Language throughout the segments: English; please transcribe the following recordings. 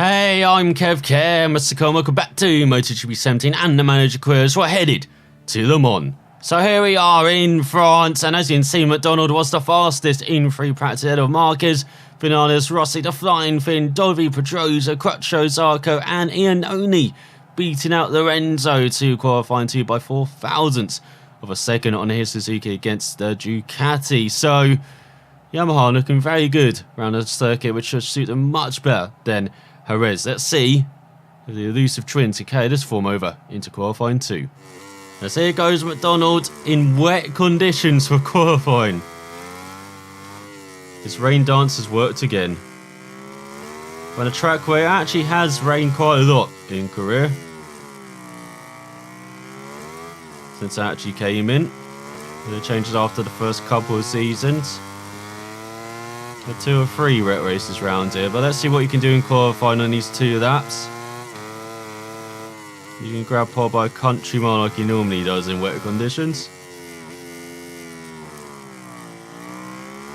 Hey, I'm ElusiveKev, Mr. Cole, welcome back to MotoGP 17 and the manager quiz. We're headed to Le Mans. So here we are in France, and as you can see, McDonald was the fastest in free practice ahead of Marquez, Vinales, Rossi, the Flying Finn, Dovi, Pedrosa, Crutcho, Zarco and Iannone, beating out Lorenzo to qualifying 2 by 4 thousandths of a second on his Suzuki against the Ducati. So Yamaha looking very good around the circuit, which should suit them much better than Jerez. Let's see if the elusive twins can carry this form over into qualifying 2. As here goes McDonald in wet conditions for qualifying. His rain dance has worked again. On a track where it actually has rained quite a lot in Korea since it actually came in. The changes after the first couple of seasons. 2 or 3 wet races round here, but let's see what you can do in qualifying on these 2 laps. You can grab pole by a country mile like he normally does in wet conditions.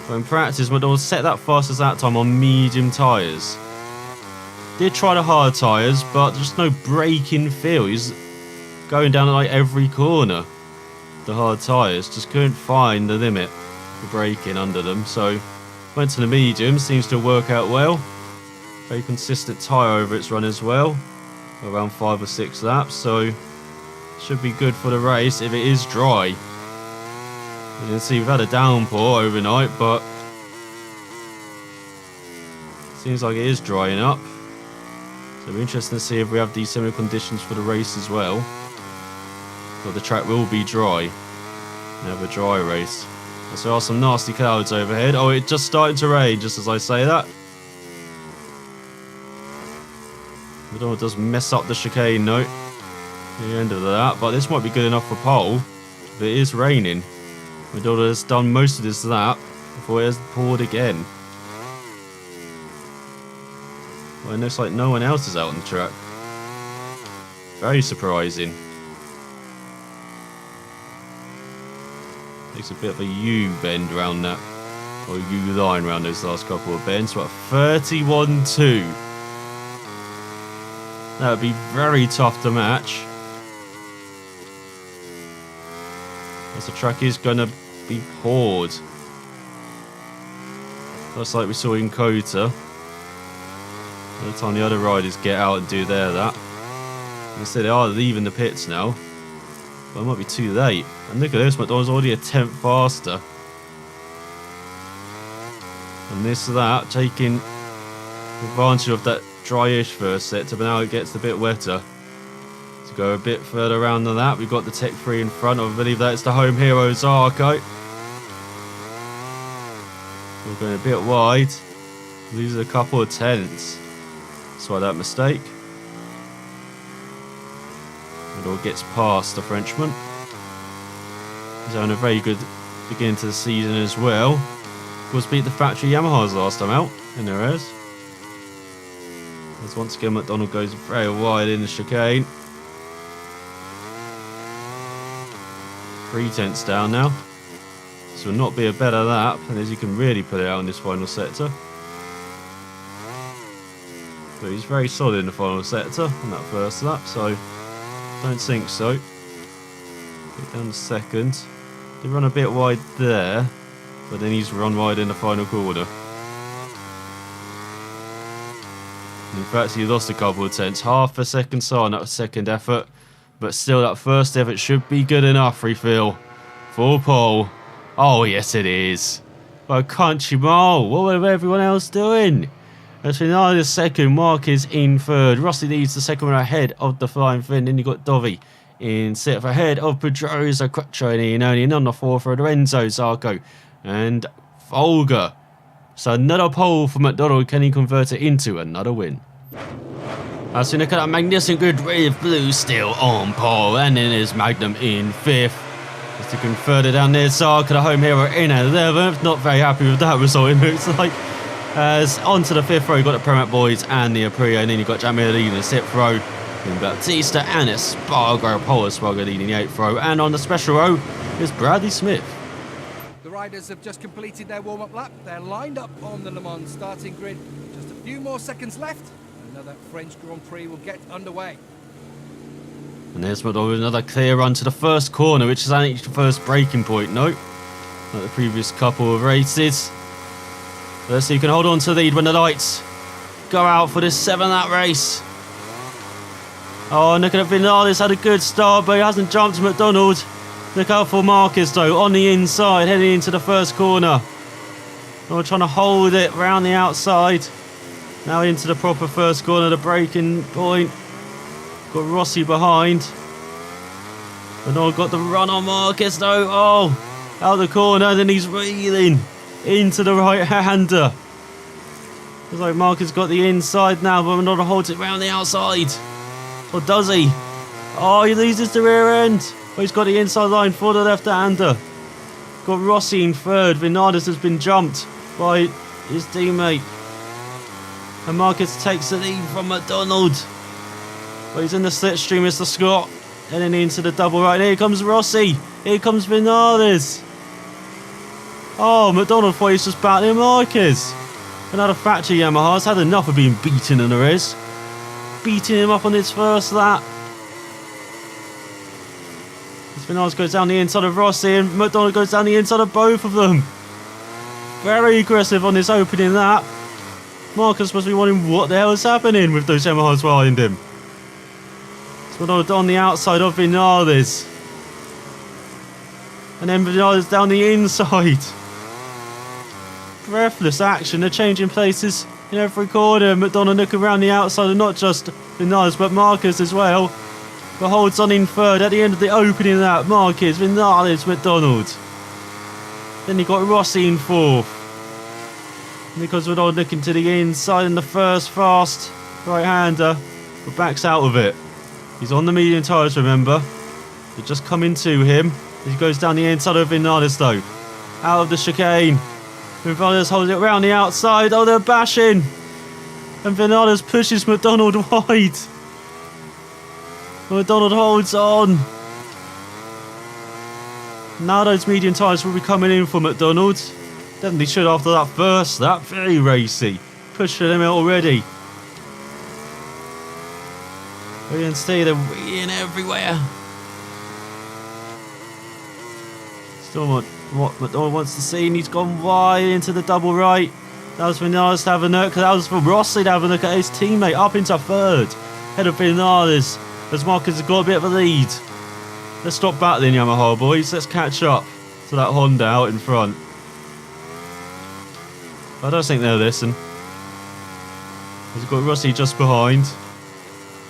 But in practice, McDonald set that fastest lap time on medium tyres. Did try the hard tyres, but there's no braking feel. He's going down like every corner. The hard tyres just couldn't find the limit for braking under them, so went to the medium. Seems to work out well. Very consistent tyre over its run as well. Around 5 or 6 laps, so should be good for the race if it is dry. You can see we've had a downpour overnight, but seems like it is drying up. So it'll be interesting to see if we have these similar conditions for the race as well. But the track will be dry. We have a dry race. So there are some nasty clouds overhead. Oh, it's just starting to rain just as I say that. McDonald does mess up the chicane note at the end of that, but this might be good enough for pole if it is raining. McDonald has done most of this lap before it has poured again. Well, it looks like no one else is out on the track. Very surprising. Takes a bit of a U bend around that, or U line around those last couple of bends. What, 31.2. That would be very tough to match. As the track is going to be poured. Just like we saw in Kota. By the time the other riders get out and do their lap. Instead they are leaving the pits now. But it might be too late. And look at this, McDonald's already a 10th faster. And this lap, taking advantage of that dryish first sector, but now it gets a bit wetter. To go a bit further around than that, we've got the Tech 3 in front. I believe that's the home hero, Zarco. We're going a bit wide. Losing a couple of tenths. That's why that mistake. It all gets past the Frenchman. He's having a very good beginning to the season as well. Of course, beat the factory Yamahas last time out in their race. As once again McDonald goes very wide in the chicane. 3 tenths down now. This will not be a better lap, and as you can really put it out in this final sector. But he's very solid in the final sector on that first lap, so don't think so. Get down to second. They run a bit wide there, but then he's run wide in the final corner. In fact, he lost a couple of tenths. Half a second so on that second effort. But still, that first effort should be good enough, we feel, for pole. Oh, yes, it is. By a country mile. What was everyone else doing? As Finale the second, Marquez in third. Rossi leads the second one ahead of the Flying Finn. Then you got Dovi in 6th ahead of Pedrosa, Crutcho and Iannone. And on the 4th for Lorenzo, Zarco and Folger. So another pole for McDonald. Can he convert it into another win? As we look at that magnificent grid with Blue still on pole. And then there's Magnum in 5th. Just to convert it down there. Zarco, the home hero, in 11th. Not very happy with that result, it looks like. As onto the 5th row, you've got the Premac Boys and the Aprilia. And then you've got Jamil leading the 6th row. Then Bautista and Espargaro. Pole Espargaro leading the 8th row. And on the special row is Bradley Smith. The riders have just completed their warm-up lap. They're lined up on the Le Mans starting grid. Just a few more seconds left, and Another French Grand Prix will get underway. And there's McDonald with another clear run to the first corner, which is only the first braking point. No, like the previous couple of races. Let's see who can hold on to the lead when the lights go out for this 7-lap race. Oh, looking at Vinales, had a good start, but he hasn't jumped McDonald. Look out for Marquez though, on the inside, heading into the first corner. Oh, trying to hold it round the outside. Now into the proper first corner, the braking point. Got Rossi behind. McDonald got the run on Marquez though. Oh, out the corner, then he's reeling into the right-hander. Looks like Marquez got the inside now, but McDonald holds it round the outside. Or does he? Oh, he loses the rear end. Oh, he's got the inside line for the left-hander. Got Rossi in third. Vinales has been jumped by his teammate. And Marquez takes the lead from McDonald. But he's in the slipstream, Mr. Scott. Heading into the double right. And here comes Rossi. Here comes Vinales. Oh, McDonald thought he was just battling Marquez. Another factory Yamaha's had enough of being beaten in the race. Beating him up on his first lap. Vinales goes down the inside of Rossi and McDonald goes down the inside of both of them. Very aggressive on this opening lap. Marcus must be wondering what the hell is happening with those Yamahas behind him. So McDonald on the outside of Vinales. And then Vinales down the inside. Breathless action, they're changing places in every corner. McDonald looking around the outside, and not just Vinales but Marcus as well. But holds on in third at the end of the opening lap. Marquez, Vinales, McDonald. Then you got Rossi in fourth. Because McDonald looking to the inside in the first fast right-hander, but backs out of it. He's on the medium tyres, remember. They're just coming to him. He goes down the inside of Vinales though. Out of the chicane. Vinales holds it around the outside. Oh, they're bashing. And Vinales pushes McDonald wide. McDonald holds on. Now those medium tyres will be coming in for McDonald. Definitely should after that first lap. Very racy. Pushing him out already. We can see they're in everywhere. Still what McDonald wants to see, and he's gone wide into the double right. That was Vinales to have a look. That was for Rossi to have a look at his teammate up into third. Head of Vinales. As Marcus has got a bit of a lead. Let's stop battling, Yamaha boys. Let's catch up to that Honda out in front. I don't think they'll listen. We've got Rossi just behind.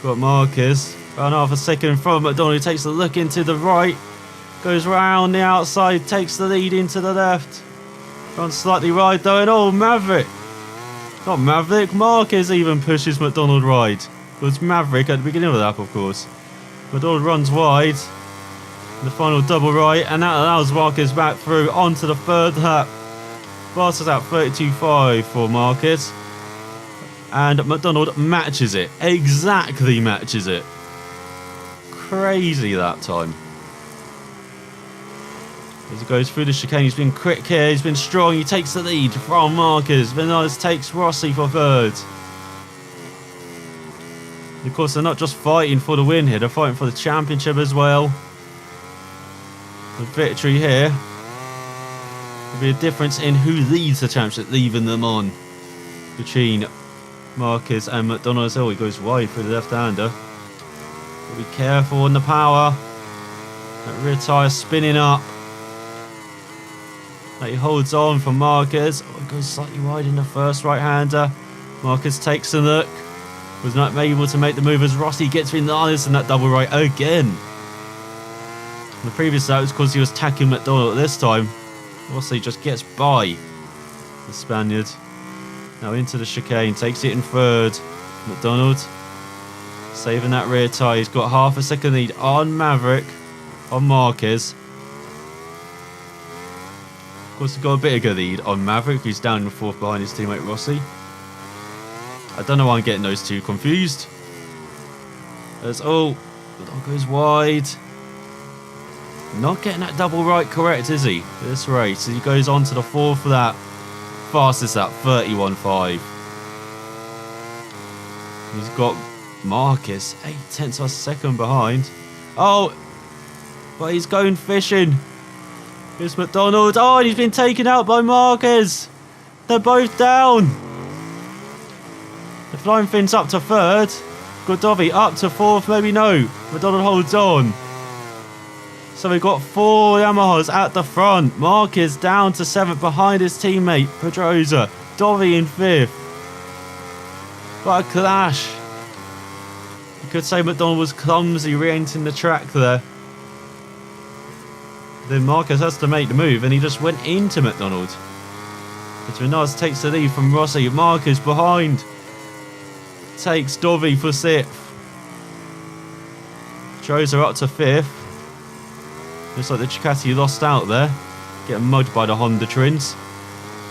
Got Marquez. Around half a second in front. McDonald takes a look into the right. Goes round the outside. Takes the lead into the left. Runs slightly wide though. And oh, Maverick. Not Maverick. Marquez even pushes McDonald wide. It was Maverick at the beginning of the lap, of course. McDonald runs wide. The final double right, and that allows Marquez back through onto the third lap. Fastest out 32.5 for Marquez. And McDonald matches it. Exactly matches it. Crazy that time. As he goes through the chicane, he's been quick here, he's been strong, he takes the lead from Marquez. Vinales takes Rossi for third. Of course, they're not just fighting for the win here, they're fighting for the championship as well. The victory here will be a difference in who leads the championship, leaving them on between Marquez and McDonald. Oh, he goes wide for the left-hander. But be careful on the power. That rear tyre spinning up. He holds on for Marquez. Oh, he goes slightly wide in the first right-hander. Marquez takes a look. Was not able to make the move as Rossi gets Vinales in that double right again. In the previous lap, it was because he was tacking McDonald. This time, Rossi just gets by the Spaniard. Now into the chicane, takes it in third. McDonald saving that rear tyre. He's got half a second lead on Maverick, on Marquez. Of course, he's got a bit of a lead on Maverick, who's down in fourth behind his teammate Rossi. I don't know why I'm getting those two confused. As McDonald goes wide. Not getting that double right correct, is he? This race. He goes on to the fourth lap. Fastest lap, 31.5. He's got Marcus 0.8 of a second behind. Oh, but he's going fishing. Here's McDonald. Oh, and he's been taken out by Marcus. They're both down. The Flying Finn's up to third. Godovi up to fourth. Maybe no. McDonald holds on. So we've got 4 Yamahas at the front. Marquez down to 7th behind his teammate Pedrosa. Dovi in 5th. What a clash. You could say McDonald was clumsy re-entering the track there. Then Marquez has to make the move and he just went into McDonald. Petronaz takes the lead from Rossi. Marquez behind. Takes Dovi for 6th. Pedrosa up to 5th. Looks like the Ducati lost out there. Getting mugged by the Honda twins.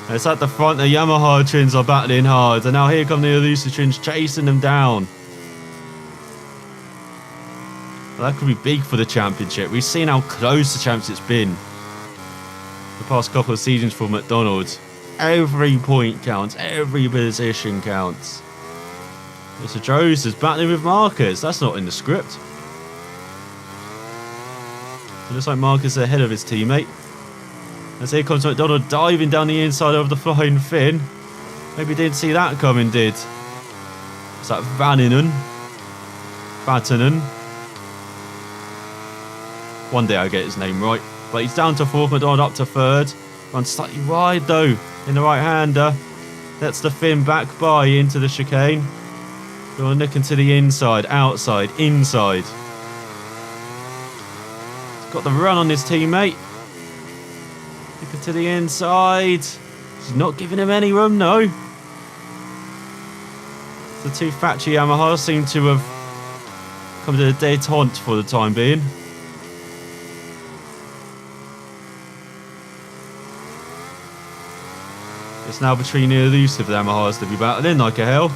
And it's at the front, the Yamaha twins are battling hard. And now here come the Elusive twins chasing them down. Well, that could be big for the championship. We've seen how close the championship's been the past couple of seasons for McDonald's. Every point counts. Every position counts. Mr. Joes is battling with Marcus. That's not in the script. It looks like Marcus is ahead of his teammate. As here comes McDonald diving down the inside of the Flying Finn. Maybe didn't see that coming, did? Is that Vatanen? One day I'll get his name right. But he's down to 4th, McDonald up to 3rd. Runs slightly wide though in the right-hander. Lets the Finn back by into the chicane. Going looking to the inside, outside, inside. Got the run on his teammate. Looking to the inside. He's not giving him any room, no. The 2 factory Yamahas seem to have come to a détente for the time being. It's now between the Elusive Yamahas to be battling like a hell.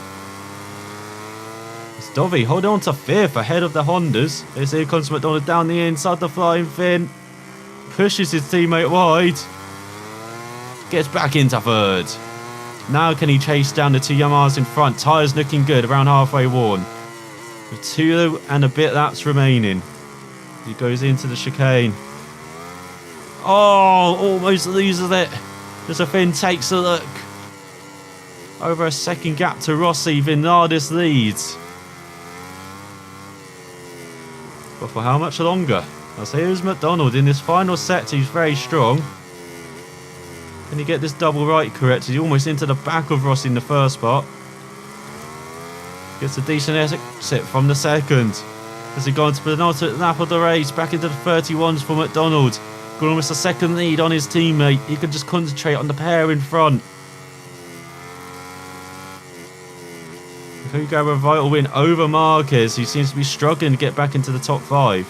Dovi holding on to 5th ahead of the Hondas. As here comes McDonald down the inside the Flying Finn. Pushes his teammate wide. Gets back into 3rd. Now can he chase down the 2 Yamahas in front? Tyres looking good, around halfway worn. With 2 and a bit laps remaining. He goes into the chicane. Oh, almost loses it. As the Finn takes a look. Over a second gap to Rossi. Vinales leads. But for how much longer? As here's McDonald in this final set. He's very strong. Can he get this double right correct? He's almost into the back of Rossi in the first part. Gets a decent exit from the second. As he gone to the penultimate lap of the race. Back into the 31s for McDonald. Got almost a second lead on his teammate. He can just concentrate on the pair in front. Could go a vital win over Marquez, who seems to be struggling to get back into the top 5.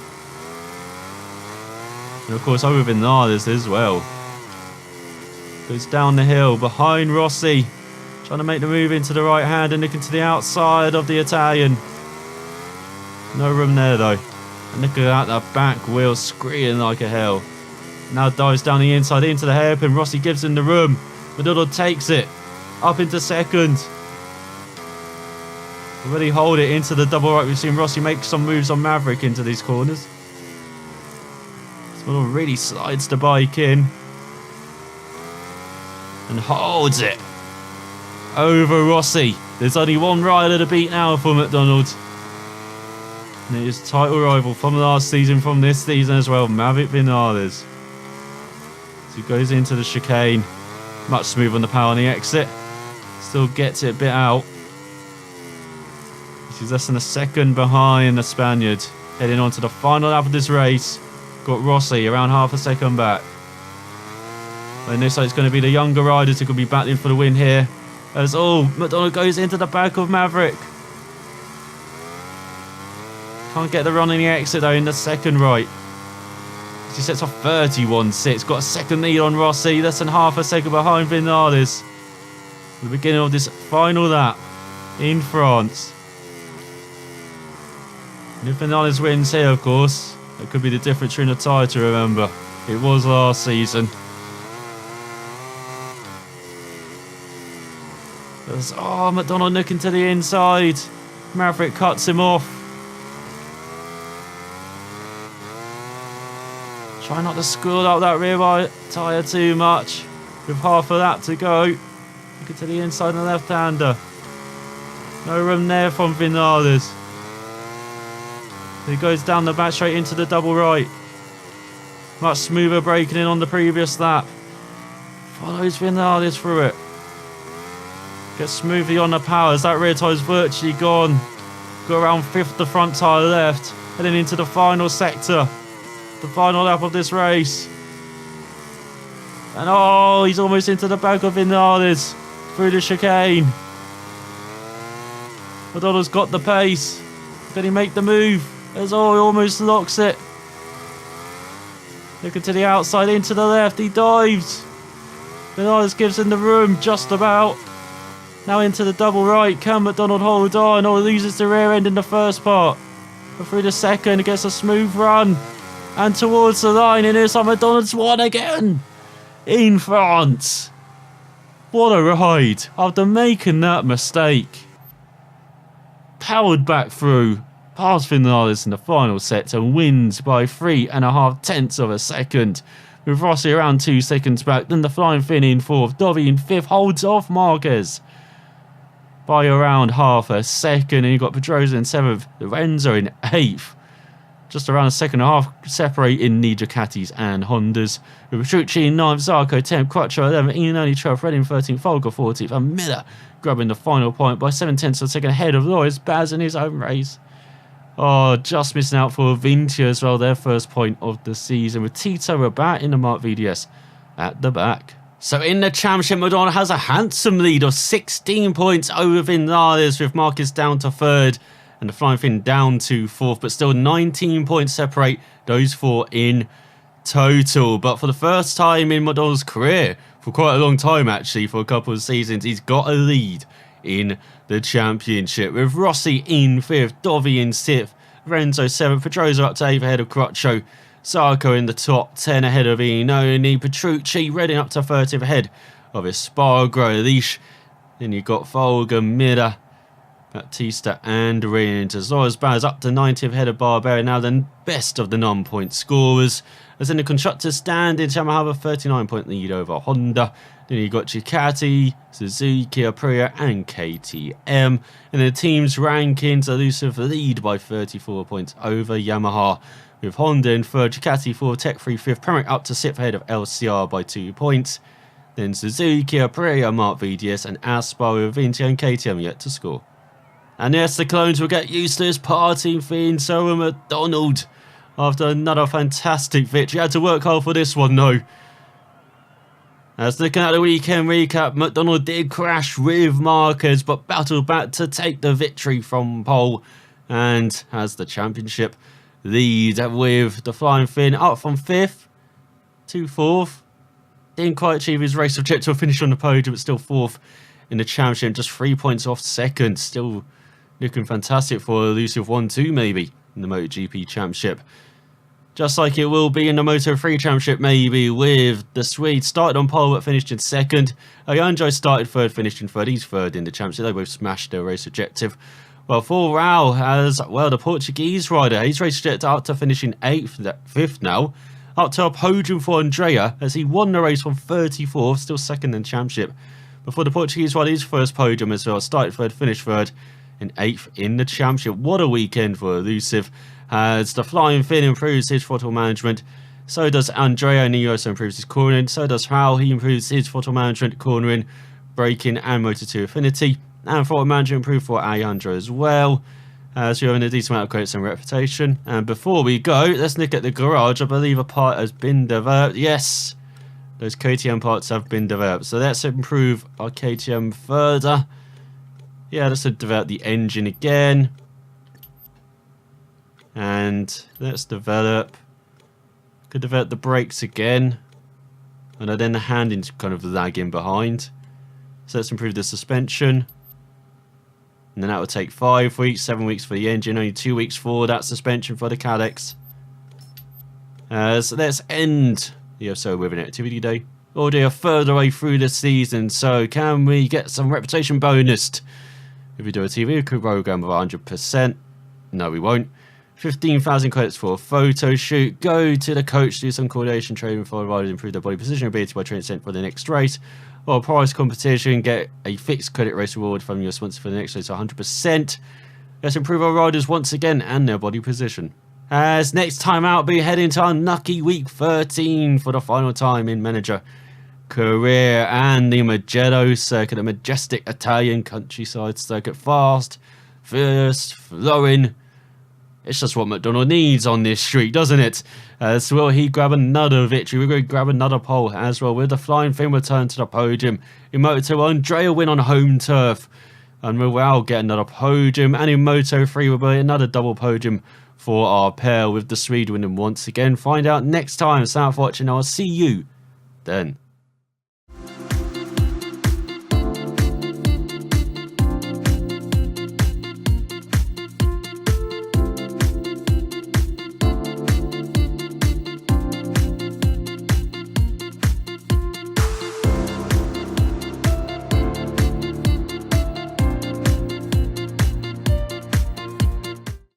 And of course over Vinales as well. Goes down the hill behind Rossi. Trying to make the move into the right hand and looking to the outside of the Italian. No room there though. And look at that, the back wheel screaming like a hell. Now dives down the inside into the hairpin. Rossi gives him the room. McDonald takes it. Up into 2nd. Really hold it into the double right. We've seen Rossi make some moves on Maverick into these corners. This one really slides the bike in. And holds it. Over Rossi. There's only one rider to beat now for McDonald. And it is title rival from last season, from this season as well, Maverick Vinales. So he goes into the chicane. Much smoother on the power on the exit. Still gets it a bit out. He's less than a second behind the Spaniard. Heading on to the final lap of this race. Got Rossi around half a second back. But it looks like it's going to be the younger riders who could be battling for the win here. As McDonald goes into the back of Maverick. Can't get the run in the exit though in the second right. He sets off 31.6. Got a second lead on Rossi. Less than half a second behind Vinales. The beginning of this final lap in France. And if Vinales wins here, of course, that could be the difference between a tie to remember. It was last season. McDonald looking to the inside. Maverick cuts him off. Try not to school up that rear tyre too much. With half of that to go. Look to the inside of the left-hander. No room there from Vinales. He goes down the back straight into the double right. Much smoother braking in on the previous lap. Follows Vinales through it. Gets smoothly on the power as that rear tyre's virtually gone. Go around fifth, the front tyre left. Heading into the final sector. The final lap of this race. And oh, he's almost into the back of Vinales. Through the chicane. O'Donnell's got the pace. Can he make the move? As oh, he almost locks it. Looking to the outside, into the left. He dives. Vinales gives him the room, just about. Now into the double right. Can McDonald hold on? Or loses the rear end in the first part. But through the second, gets a smooth run. And towards the line, and here's McDonald's won again. In France. What a ride. After making that mistake. Powered back through. Past Vinales in the final set and wins by 3.5 tenths of a second. With Rossi around 2 seconds back. Then the Flying Finn in fourth. Dovi in fifth. Holds off Marquez by around half a second. And you've got Pedrosa in seventh. Lorenzo in eighth. Just around a second and a half separating the Ducatis and Hondas. With Petrucci in 9th, Zarco 10th, Quattro 11th, Iannone 12th, Redding 13th, Folger 14th, and Miller grabbing the final point by 7 tenths of a second ahead of Loris Baz in his own race. Oh, just missing out for Vinci as well, their first point of the season, with Tito Rabat in the Mark VDS at the back. So in the championship, Madonna has a handsome lead of 16 points over Vinales, with Marquez down to third. And the Flying Finn down to fourth, but still 19 points separate those four in total. But for the first time in McDonald's career, for quite a long time actually, for a couple of seasons, he's got a lead in the championship. With Rossi in fifth, Dovi in sixth, Renzo seventh, Pedrosa up to eighth ahead of Crutcho, Zarco in the top 10 ahead of Iannone, Petrucci, Redding up to 30th ahead of Espargaro, Leash. Then you've got Folger, Miller, Baptista and Rins. As Loris Baz up to 90th ahead of Barbera, now the best of the non-point scorers. As in the constructors standings, Yamaha have a 39-point lead over Honda. Then you've got Ducati, Suzuki, Aprilia and KTM. And the team's rankings, Elusive lead by 34 points over Yamaha, with Honda in third, Ducati fourth, Tech 3 fifth, Pramac up to 6th ahead of LCR by 2 points. Then Suzuki, Aprilia, Mark VDS and Aspar with Vinci and KTM yet to score. And yes, the clones will get used to this partying thing, so will McDonald. After another fantastic victory. Had to work hard for this one, though. As looking at the weekend recap, McDonald did crash with Marquez, but battled back to take the victory from pole. And has the championship lead, with the Flying Finn up from 5th to 4th. Didn't quite achieve his race objective, finish on the podium, but still 4th in the championship. Just 3 points off second. Still looking fantastic for Elusive 1-2 maybe in the MotoGP Championship. Just like it will be in the Moto3 Championship maybe, with the Swede started on pole but finished in second. Ayanjo started third, finished in third. He's third in the Championship. They both smashed their race objective. Well, for Raul as well, the Portuguese rider, his race objective up to finishing 5th now. Up to a podium for Andrea as he won the race from 34th, still second in the Championship. Before the Portuguese rider, his first podium as well. Started third, finished third. In 8th in the championship. What a weekend for Elusive, as the Flying Finn improves his throttle management. So does Andrea, and he also improves his cornering. So does Raul, he improves his throttle management, cornering, braking and Moto2 affinity. And throttle management improved for Alejandro as well, as you're having a decent amount of credits and reputation. And before we go, let's look at the garage. I believe a part has been developed. Yes, those KTM parts have been developed. So let's improve our KTM further. Yeah, let's develop the engine again. And let's develop... Could develop the brakes again. And then the handling's kind of lagging behind. So let's improve the suspension. And then that will take 5 weeks, 7 weeks for the engine, only 2 weeks for that suspension for the Cadex. So let's end the episode with an activity day. Already a further way through the season, so can we get some reputation bonus If we do a TV program of 100%, no we won't. 15,000 credits for a photo shoot. Go to the coach, do some coordination training for riders, improve their body position ability by training sent for the next race. Or a prize competition, get a fixed credit race reward from your sponsor for the next race, 100%. Let's improve our riders once again and their body position. As next time out, be heading to unlucky week 13 for the final time in manager career and the Mugello circuit, the majestic Italian countryside circuit. Fast, fierce, flowing. It's just what McDonald needs on this streak, doesn't it? So will he grab another victory? We're going to grab another pole as well. With the flying fin return to the podium. In Moto2, Andrea win on home turf. And we'll get another podium. And in Moto3, we'll be another double podium for our pair with the Swede winning once again. Find out next time. Thanks for watching. I'll see you then.